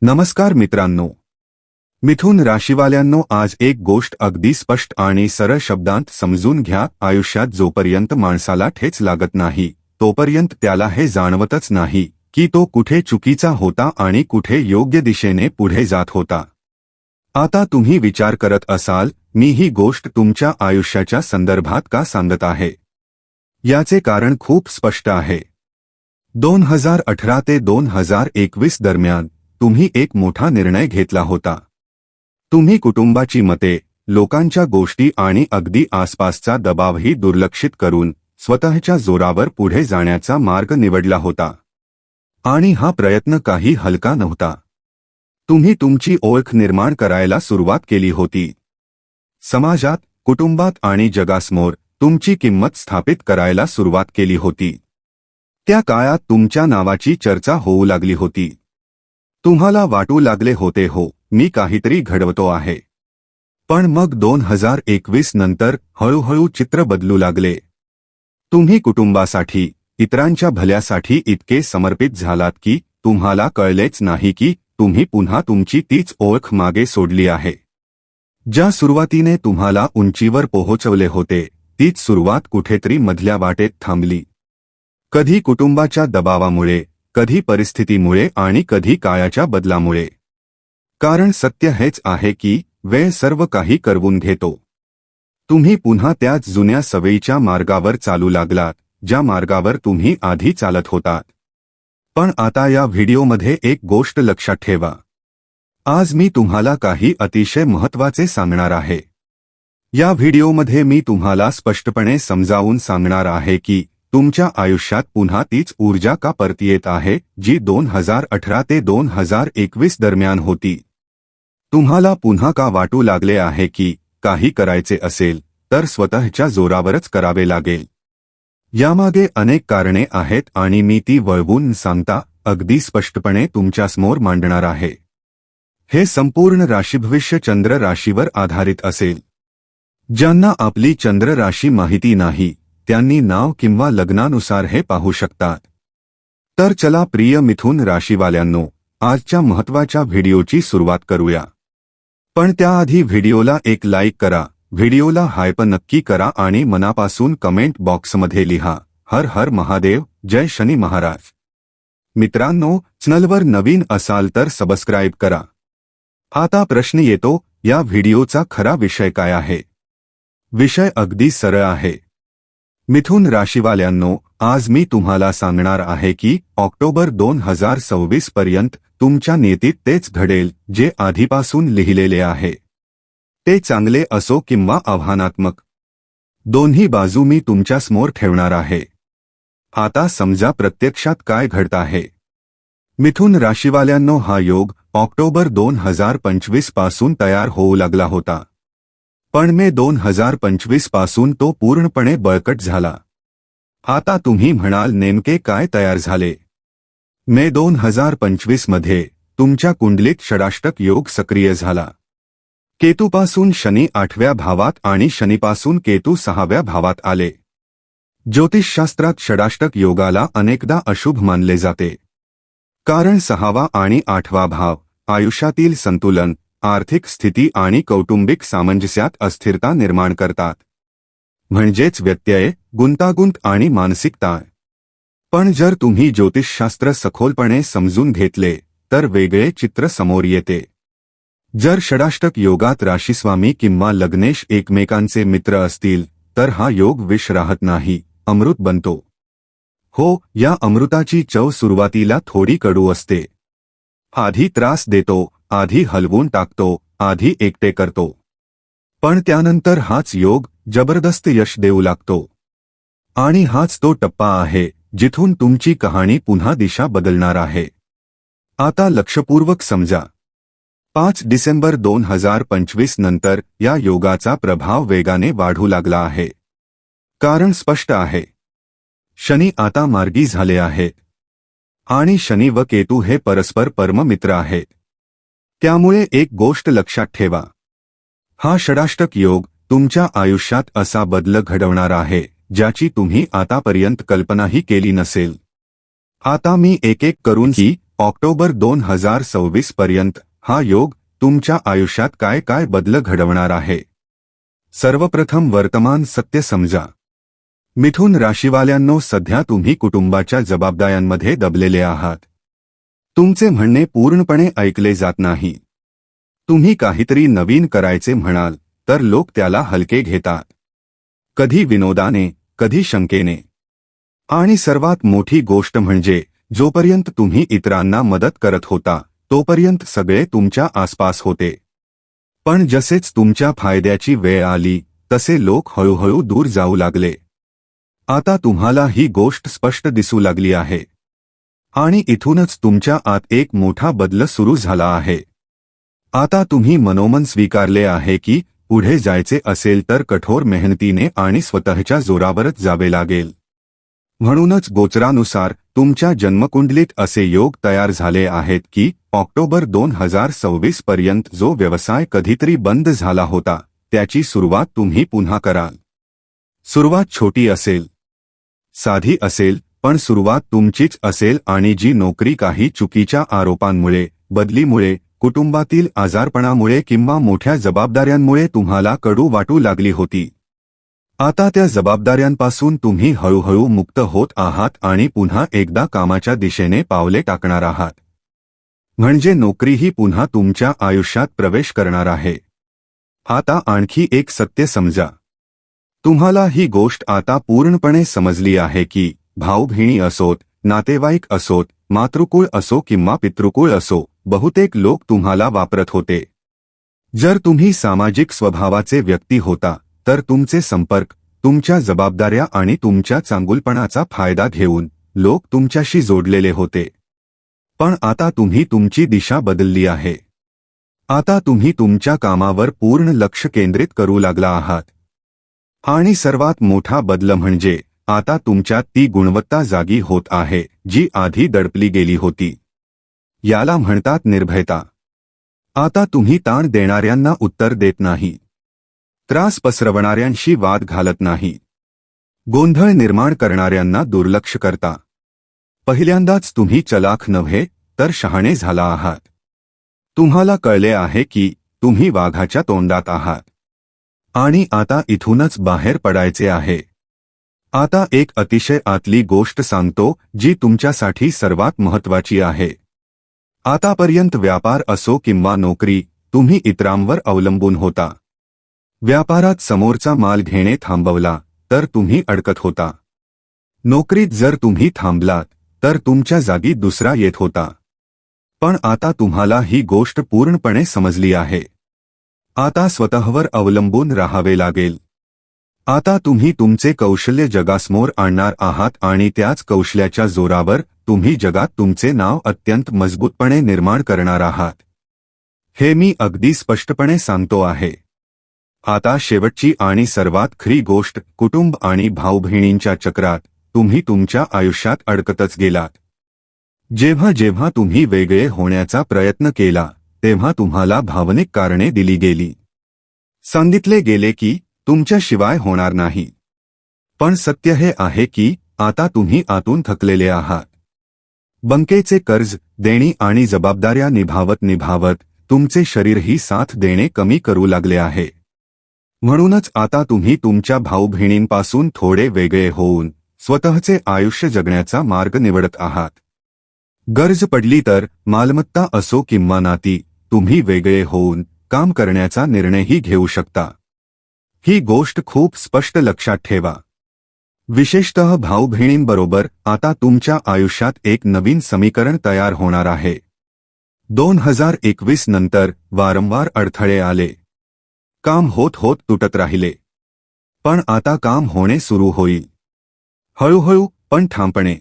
नमस्कार मित्रांनो, मिथुन राशीवाल्यांनो, आज एक गोष्ट अगदी स्पष्ट आणि सरळ शब्दांत समजून घ्या. आयुष्यात जोपर्यंत माणसाला ठेच लागत नाही तोपर्यंत त्याला हे जाणवतच नाही की तो कुठे चुकीचा होता आणि कुठे योग्य दिशेने पुढे जात होता. आता तुम्ही विचार करत असाल, मी ही गोष्ट तुमच्या आयुष्याच्या संदर्भात का सांगत आहे. याचे कारण खूप स्पष्ट आहे. 2018 ते 2021 दरम्यान तुम्ही एक मोठा निर्णय घेतला होता. तुम्ही कुटुंबाची मते, लोकांच्या गोष्टी आणि अगदी आसपासचा दबावही दुर्लक्षित करून स्वतःच्या जोरावर पुढे जाण्याचा मार्ग निवडला होता. आणि हा प्रयत्न काही हलका नव्हता. तुम्ही तुमची ओळख निर्माण करायला सुरुवात केली होती. समाजात, कुटुंबात आणि जगासमोर तुमची किंमत स्थापित करायला सुरुवात केली होती. त्या काळात तुमच्या नावाची चर्चा होऊ लागली होती. तुम्हाला वाटू लागले होते, हो, मी काहीतरी घडवतो आहे. पण मग 2021 नंतर हळूहळू चित्र बदलू लागले. तुम्ही कुटुंबासाठी, इतरांच्या भल्यासाठी इतके समर्पित झालात की तुम्हाला कळलेच नाही की तुम्ही पुन्हा तुमची तीच ओळख मागे सोडली आहे. ज्या सुरुवातीने तुम्हाला उंचीवर पोहोचवले होते तीच सुरुवात कुठेतरी मधल्या वाटेत थांबली. कधी कुटुंबाच्या दबावामुळे, कधी परिस्थितीमुळे आणि कधी काळाच्या बदलामुळे. कारण सत्य हेच आहे की वेळ सर्व काही करवून घेतो. तुम्ही पुन्हा त्याच जुन्या सवयीच्या मार्गावर चालू लागलात, ज्या मार्गावर तुम्ही आधी चालत होतात. पण आता या व्हिडिओमध्ये एक गोष्ट लक्षात ठेवा. आज मी तुम्हाला काही अतिशय महत्त्वाचे सांगणार आहे. या व्हिडिओमध्ये मी तुम्हाला स्पष्टपणे समजावून सांगणार आहे की तुमच्या आयुष्यात पुन्हा तीच ऊर्जा का परत येत आहे जी 2018 ते 2021 दरम्यान होती. तुम्हाला पुन्हा का वाटू लागले आहे की काही करायचे असेल तर स्वतःच्या जोरावरच करावे लागेल. यामागे अनेक कारणे आहेत आणि मी ती वळवून सांगता अगदी स्पष्टपणे तुमच्यासमोर मांडणार आहे. हे संपूर्ण राशीभविष्य चंद्र राशीवर आधारित असेल. ज्यांना आपली चंद्र राशी माहिती नाही त्यांनी नाव किंवा लग्नानुसार हे पाहू शकतात. तर चला प्रिय मिथुन राशीवाल्यांनो, आजच्या महत्त्वाच्या व्हिडिओची सुरुवात करूया. पण त्याआधी व्हिडिओला एक लाईक करा, व्हिडिओला हायप नक्की करा आणि मनापासून कमेंट बॉक्समध्ये लिहा, हर हर महादेव, जय शनी महाराज. मित्रांनो, चॅनलवर नवीन असाल तर सबस्क्राईब करा. आता प्रश्न येतो, या व्हिडिओचा खरा विषय काय आहे. विषय अगदी सरळ आहे. मिथुन राशीवाल्यांनो, आज मी तुम्हाला सांगणार आहे की ऑक्टोबर 2026 पर्यंत तुमच्या नियतीत तेच घडेल जे आधीपासून लिहिलेले आहे. ते चांगले असो किंवा आव्हानात्मक, दोन्ही बाजू मी तुमच्यासमोर ठेवणार आहे. आता समजा प्रत्यक्षात काय घडत आहे. मिथुन राशीवाल्यांनो, हा योग ऑक्टोबर 2025 पासून तयार होऊ लागला होता. पण मे 2025 पासून तो पूर्णपणे बळकट झाला. आता तुम्ही म्हणाल, नेमके काय तयार झाले. मे 2025 मध्ये तुमच्या कुंडलीत षडाष्टक योग सक्रिय झाला. केतूपासून शनी 8व्या भावात आणि शनीपासून केतू 6व्या भावात आले. ज्योतिषशास्त्रात षडाष्टक योगाला अनेकदा अशुभ मानले जाते. कारण 6वा आणि 8वा भाव आयुष्यातील संतुलन, आर्थिक स्थिती आणि कौटुंबिक सामंजस्यात अस्थिरता निर्माण करतात. म्हणजेच व्यत्यय, गुंतागुंत आणि मानसिक ताण. पण जर तुम्ही ज्योतिषशास्त्र सखोलपणे समजून घेतले तर वेगळे चित्र समोर येते. जर षडाष्टक योगात राशीस्वामी किंवा लग्नेश एकमेकांचे मित्र असतील तर हा योग विष राहत नाही, अमृत बनतो. हो, या अमृताची चव सुरुवातीला थोडी कडू असते. आधी त्रास देतो, आधी हलवून टाकतो, आधी एकटे करतो. पण त्यानंतर हाच योग जबरदस्त यश देऊ लागतो. आणि हाच तो टप्पा आहे जिथून तुमची कहाणी पुन्हा दिशा बदलणार आहे. आता लक्षपूर्वक समजा. 5 डिसेंबर 2025 नंतर या योगाचा प्रभाव वेगाने वाढू लागला आहे. कारण स्पष्ट आहे. शनी आता मार्गी झाले आहेत. आणि शनी व केतू हे परस्पर परममित्र आहेत. त्यामुळे एक गोष्ट लक्षात ठेवा. हा षडाष्टक योग तुमच्या आयुष्यात असा बदल घडवणार आहे ज्याची तुम्ही आतापर्यंत कल्पनाही केली नसेल. आता मी एक एक करून ही ऑक्टोबर 2026 पर्यंत हा योग तुमच्या आयुष्यात काय काय बदल घडवणार आहे। सर्वप्रथम वर्तमान सत्य समजा। मिथुन राशीवाल्यांनो, सध्या तुम्ही कुटुंबाच्या जबाबदाऱ्यांमध्ये दबलेले आहात। तुमचे म्हणणे पूर्णपणे ऐकले जात नाही। तुम्ही काहीतरी नवीन करायचे म्हणाल तर लोक त्याला हलके घेतात, कधी विनोदाने, कधी शंकेने। आणि सर्वात मोठी गोष्ट म्हणजे जोपर्यंत तुम्ही इतरांना मदत करत होता तोपर्यंत सगळे तुमच्या आसपास होते, पण जसेच तुमच्या फायद्याची वेळ आली तसे लोक हळूहळू दूर जाऊ लागले। आता तुम्हाला ही गोष्ट स्पष्ट दिसू लागली आहे आणि इथूनच तुमच्या आत एक मोठा बदल सुरू झाला आहे। आता तुम्ही मनोमन स्वीकारले आहे की पुढे जायचे असेल तर कठोर मेहनतीने आणि स्वतःच्या जोरावरच जावे लागेल। म्हणूनच गोचरानुसार तुमच्या जन्मकुंडलीत असे योग तयार झाले आहेत की ऑक्टोबर 2026 पर्यंत जो व्यवसाय कधीतरी बंद झाला होता त्याची सुरुवात तुम्ही पुन्हा कराल। सुरुवात छोटी असेल, साधी असेल, पण सुरुवात तुमचीच असेल। आणि जी नोकरी काही चुकीच्या आरोपांमुळे, बदलीमुळे, कुटुंबातील आजारपणामुळे किंवा मोठ्या जबाबदाऱ्यांमुळे तुम्हाला कडू वाटू लागली होती, आता त्या जबाबदाऱ्यांपासून तुम्ही हळूहळू मुक्त होत आहात आणि पुन्हा एकदा कामाच्या दिशेने पावले टाकणार आहात। म्हणजे नोकरीही पुन्हा तुमच्या आयुष्यात प्रवेश करणार आहे। आता आणखी एक सत्य समजा। तुम्हाला ही गोष्ट आता पूर्णपणे समजली आहे की भाऊ बहिणी असोत, नातेवाईक असोत, मातृकुळ असो किंवा पितृकुळ असो, बहुतेक लोक तुम्हाला वापरत होते। जर तुम्ही सामाजिक स्वभावाचे व्यक्ती होता तर तुमचे संपर्क, तुमच्या जबाबदाऱ्या आणि तुमच्या चांगुलपणाचा फायदा घेऊन लोक तुमच्याशी जोडलेले होते। पण आता तुम्ही तुमची दिशा बदलली आहे। आता तुम्ही तुमच्या कामावर पूर्ण लक्ष केंद्रित करू लागला आहात। आणि सर्वात मोठा बदल म्हणजे आता तुमच्यात ती गुणवत्ता जागी होत आहे जी आधी दडपली गेली होती। याला म्हणतात निर्भयता। आता तुम्ही ताण देणाऱ्यांना उत्तर देत नाही, त्रास पसरवणाऱ्यांशी वाद घालत नाही, गोंधळ निर्माण करणाऱ्यांना दुर्लक्ष करता। पहिल्यांदाच तुम्ही चलाख नव्हे तर शहाणे झाला आहात। तुम्हाला कळले आहे की तुम्ही वाघाच्या तोंडात आहात आणि आता इथूनच बाहेर पडायचे आहे। आता एक अतिशय आतली गोष्ट सांगतो जी तुमच्यासाठी सर्वात महत्त्वाची आहे। आतापर्यंत व्यापार असो किंवा नोकरी, तुम्ही इतरांवर अवलंबून होता। व्यापारात समोरचा माल घेणे थांबवला तर तुम्ही अडकत होता। नोकरीत जर तुम्ही थांबलात तर तुमच्या जागी दुसरा येत होता। पण आता तुम्हाला ही गोष्ट पूर्णपणे समजली आहे। आता स्वतःवर अवलंबून राहावे लागेल। आता तुम्ही तुमचे कौशल्य जगासमोर आणणार आहात आणि त्याच कौशल्याच्या जोरावर तुम्ही जगात तुमचे नाव अत्यंत मजबूतपणे निर्माण करणार आहात। हे मी अगदी स्पष्टपणे सांगतो आहे। आता शेवटची आणि सर्वात खरी गोष्ट, कुटुंब आणि भाऊ-बहिणींच्या चक्रात तुम्ही तुमच्या आयुष्यात अडकतच गेलात। जेव्हा जेव्हा तुम्ही वेगळे होण्याचा प्रयत्न केला तेव्हा तुम्हाला भावनिक कारणे दिली गेली। सांगितले गेले की तुमच्याशिवाय होणार नाही। पण सत्य हे आहे की आता तुम्ही आतून थकलेले आहात। बँकेचे कर्ज, देणी आणि जबाबदाऱ्या निभावत तुमचे शरीरही साथ देणे कमी करू लागले आहे। म्हणूनच आता तुम्ही तुमच्या भाऊ-बहिणींपासून थोडे वेगळे होऊन स्वतःचे आयुष्य जगण्याचा मार्ग निवडत आहात। गरज पडली तर मालमत्ता असो किंवा नाती, तुम्ही वेगळे होऊन काम करण्याचा निर्णयही घेऊ शकता। ही गोष्ट खूप स्पष्ट लक्षात ठेवा। विशेषतः भाऊ-बहिणींबरोबर आता तुमच्या आयुष्यात एक नवीन समीकरण तयार होणार आहे। 2021 नंतर वारंवार अडथळे आले, काम होत तुटत राहिले, पण आता काम होणे सुरू होईल, हळूहळू पण ठामपणे।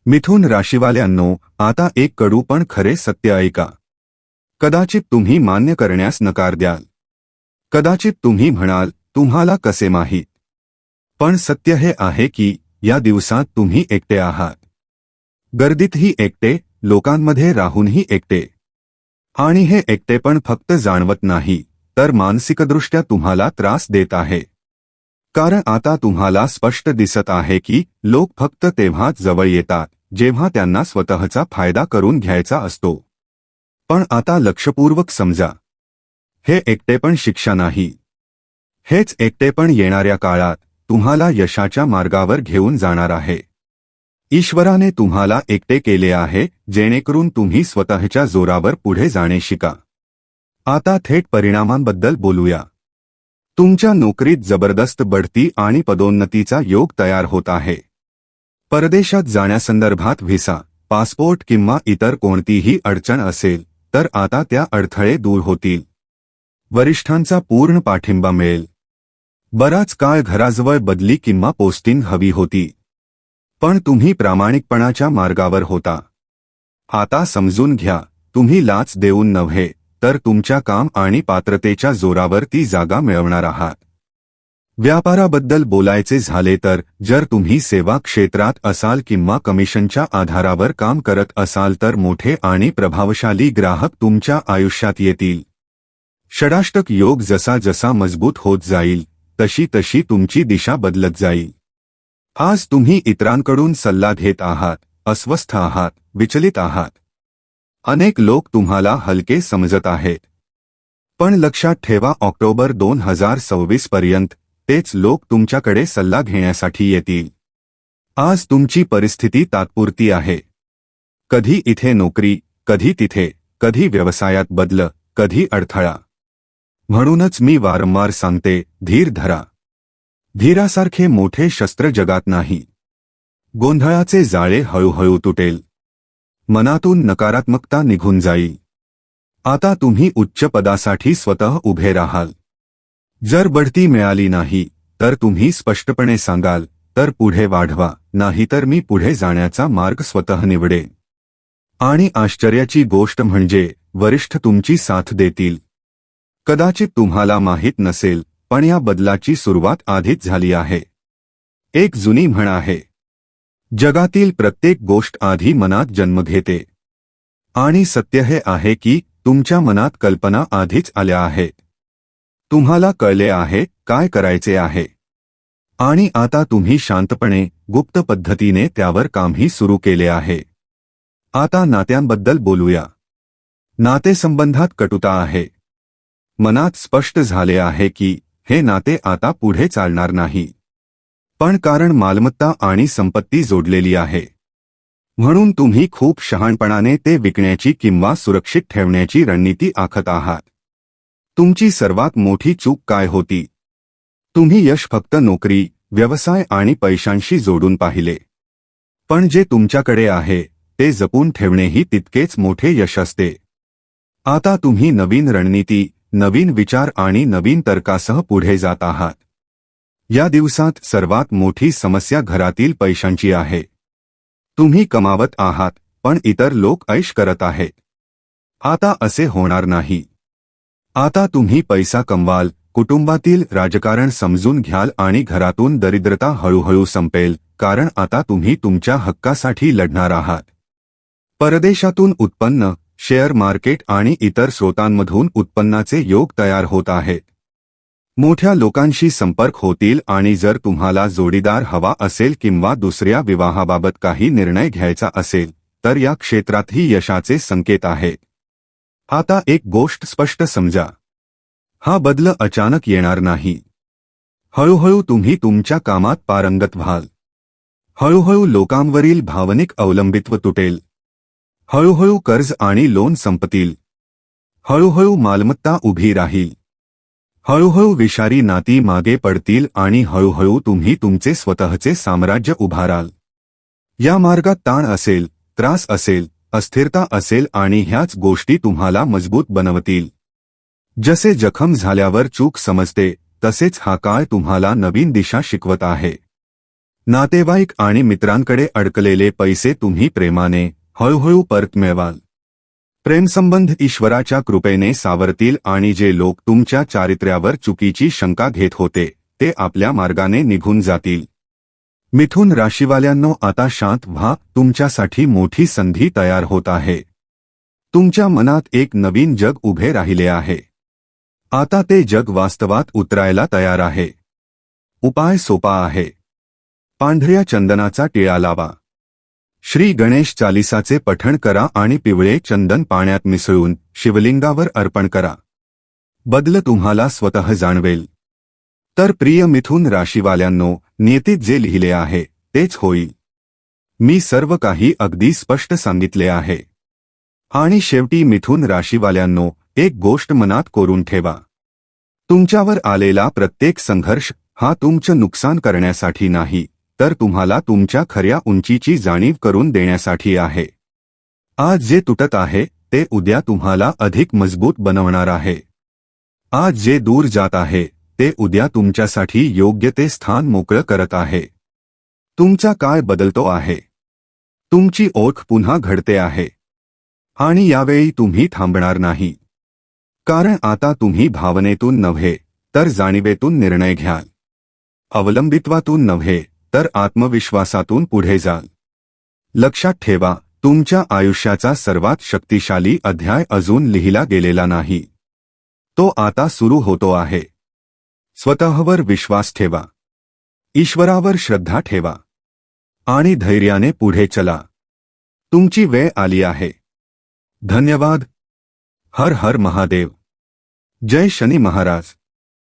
मिथुन राशीवाल्यांनो, आता एक कडू पण खरे सत्य ऐका। कदाचित तुम्ही मान्य करण्यास नकार द्याल, कदाचित तुम्ही म्हणाल तुम्हाला कसे माहीत, पण सत्य हे आहे की या दिवसात तुम्ही एकटे आहात। गर्दीतही एकटे, लोकांमध्ये राहूनही एकटे। आणि हे एकटेपण फक्त जाणवत नाही तर मानसिकदृष्ट्या तुम्हाला त्रास देत आहे। कारण आता तुम्हाला स्पष्ट दिसत आहे की लोक फक्त तेव्हाच जवळ येतात जेव्हा त्यांना स्वतःचा फायदा करून घ्यायचा असतो. पण आता लक्षपूर्वक समजा, हे एकटेपण शिक्षा नाही. हेच एकटेपण येणाऱ्या काळात तुम्हाला यशाच्या मार्गावर घेऊन जाणार आहे. ईश्वराने तुम्हाला एकटे केले आहे जेणेकरून तुम्ही स्वतःच्या जोरावर पुढे जाणे शिका. आता थेट परिणामांबद्दल बोलूया. तुमच्या नोकरीत जबरदस्त बढती आणि पदोन्नतीचा योग तयार होत आहे. परदेशात जाण्यासंदर्भात व्हिसा, पासपोर्ट किंवा इतर कोणतीही अडचण असेल तर आता त्या अडथळे दूर होतील. वरिष्ठांचा पूर्ण पाठिंबा मिळेल. बराच काळ घराजवळ बदली किंवा पोस्टिंग हवी होती, पण तुम्ही प्रामाणिकपणाच्या मार्गावर होता. आता समजून घ्या, तुम्ही लाच देऊन नव्हे तर तुमच्या काम आणि पात्रतेच्या जोरावर ती जागा मिळवणार आहात. व्यापाराबद्दल बोलायचे झाले तर जर तुम्ही सेवा क्षेत्रात असाल किंवा कमिशनच्या आधारावर काम करत असाल तर मोठे आणि प्रभावशाली ग्राहक तुमच्या आयुष्यात येतील. षडाष्टक योग जसा जसा मजबूत होत जाईल तशी तशी तुमची दिशा बदलत जाईल. आज तुम्ही इतरांकडून सल्ला घेत आहात, अस्वस्थ आहात, विचलित आहात. अनेक लोक तुम्हाला हलके समजत आहेत. पण लक्षात ठेवा, ऑक्टोबर 2026 पर्यंत तेच लोक तुमच्याकडे सल्ला घेण्यासाठी येतील. आज तुमची परिस्थिती तात्पुरती आहे. कधी इथे नोकरी, कधी तिथे, कधी व्यवसायात बदल, कधी अडथळा. म्हणूनच मी वारंवार सांगते, धीर धरा. धीरासारखे मोठे शस्त्र जगात नाही. गोंधळाचे जाळे हळूहळू तुटेल. मनातून नकारात्मकता निघून जाईल. आता तुम्ही उच्च पदासाठी स्वतः उभे राहाल. जर बढती मिळाली नाही तर तुम्ही स्पष्टपणे सांगाल, तर पुढे वाढवा, नाहीतर मी पुढे जाण्याचा मार्ग स्वतः निवडेन. आणि आश्चर्याची गोष्ट म्हणजे वरिष्ठ तुमची साथ देतील. कदाचित तुम्हाला माहीत नसेल, पण या बदलाची सुरुवात आधीच झाली आहे. एक जुनी म्हण आहे, जगातील प्रत्येक गोष्ट आधी मनात जन्म घेते. आणि सत्य हे आहे की तुमच्या मनात कल्पना आधीच आल्या आहेत. तुम्हाला कळले आहे काय करायचे आहे. आणि आता तुम्ही शांतपणे, गुप्त पद्धतीने त्यावर कामही सुरू केले आहे. आता नात्यांबद्दल बोलूया. नातेसंबंधात कटुता आहे. मनात स्पष्ट झाले आहे की हे नाते आता पुढे चालणार नाही. पण कारण मालमत्ता आणि संपत्ती जोडलेली आहे, म्हणून तुम्ही खूप शहाणपणाने ते विकण्याची किंवा सुरक्षित ठेवण्याची रणनीती आखत आहात. तुमची सर्वात मोठी चूक काय होती? तुम्ही यश फक्त नोकरी, व्यवसाय आणि पैशांशी जोडून पाहिले. पण जे तुमच्याकडे आहे ते जपून ठेवणेही तितकेच मोठे यश असते. आता तुम्ही नवीन रणनीती, नवीन विचार आणि नवीन तर्कासह पुढे जात आहात. या दिवसात सर्वात मोठी समस्या घरातील पैशांची आहे. तुम्ही कमावत आहात, पण इतर लोक ऐश करत आहेत. आता असे होणार नाही. आता तुम्ही पैसा कमवाल, कुटुंबातील राजकारण समजून घ्याल आणि घरातून दरिद्रता हळूहळू संपेल, कारण आता तुम्ही तुमच्या हक्कासाठी लढणार आहात. परदेशातून उत्पन्न, शेअर मार्केट आणि इतर स्रोतांमधून उत्पन्नाचे योग तयार होत आहेत. मोठ्या लोकांशी संपर्क होतील आणि जर तुम्हाला जोडीदार हवा असेल किंवा दुसऱ्या विवाहाबाबत काही निर्णय घ्यायचा असेल तर या क्षेत्रातही यशाचे संकेत आहेत. आता एक गोष्ट स्पष्ट समजा, हा बदल अचानक येणार नाही. हळूहळू तुम्ही तुमच्या कामात पारंगत व्हाल. हळूहळू लोकांवरील भावनिक अवलंबित्व तुटेल. हळूहळू कर्ज आणि लोन संपतील. हळूहळू मालमत्ता उभी राहील. हळूहळू विषारी नाती मागे पडतील आणि हळूहळू तुम्ही तुमचे स्वतःचे साम्राज्य उभाराल. या मार्गात ताण असेल, त्रास असेल, अस्थिरता असेल आणि ह्याच गोष्टी तुम्हाला मजबूत बनवतील. जसे जखम झाल्यावर चूक समजते तसेच हा काळ तुम्हाला नवीन दिशा शिकवत आहे. नातेवाईक आणि मित्रांकडे अडकलेले पैसे तुम्ही प्रेमाने, हळूहळू परत मिळवाल. प्रेमसंबंध ईश्वराच्या कृपेने सावरतील आणि जे लोक तुमच्या चारित्र्यावर चुकीची शंका घेत होते ते आपल्या मार्गाने निघून जातील. मिथुन राशीवाल्यांनो, आता शांत व्हा. तुमच्यासाठी मोठी संधी तयार होत आहे. तुमच्या मनात एक नवीन जग उभे राहिले आहे. आता ते जग वास्तवात उतरायला तयार आहे. उपाय सोपा आहे. पांढऱ्या चंदनाचा टिळा लावा. श्री गणेश चालिसाचे पठण करा आणि पिवळे चंदन पाण्यात मिसळून शिवलिंगावर अर्पण करा. बदल तुम्हाला स्वतः जाणवेल. तर प्रिय मिथुन राशीवाल्यांनो, नियतीत जे लिहिले आहे तेच होईल. मी सर्व काही अगदी स्पष्ट सांगितले आहे. आणि शेवटी मिथुन राशीवाल्यांनो, एक गोष्ट मनात कोरून ठेवा. तुमच्यावर आलेला प्रत्येक संघर्ष हा तुमचं नुकसान करण्यासाठी नाही, तर तुम्हाला तुमच्या खऱ्या उंचीची जाणीव करून देण्यासाठी आहे. आज जे तुटत आहे ते उद्या तुम्हाला अधिक मजबूत बनवणार आहे. आज जे दूर जात आहे ते उद्या तुमच्यासाठी योग्य ते स्थान मोकळं करत आहे. तुमचा काळ बदलतो आहे. तुमची ओळख पुन्हा घडते आहे. आणि यावेळी तुम्ही थांबणार नाही. कारण आता तुम्ही भावनेतून नव्हे तर जाणीवेतून निर्णय घ्याल. अवलंबित्वातून नव्हे तर आत्मविश्वासातून पुढे जाल. लक्षात ठेवा, तुमच्या आयुष्याचा सर्वात शक्तिशाली अध्याय अजून लिहिला गेलेला नाही. तो आता सुरू होतो आहे. स्वतःवर विश्वास ठेवा. ईश्वरावर श्रद्धा ठेवा. आणि धैर्याने पुढे चला. तुमची वेळ आली आहे. धन्यवाद. हर हर महादेव. जय शनी महाराज.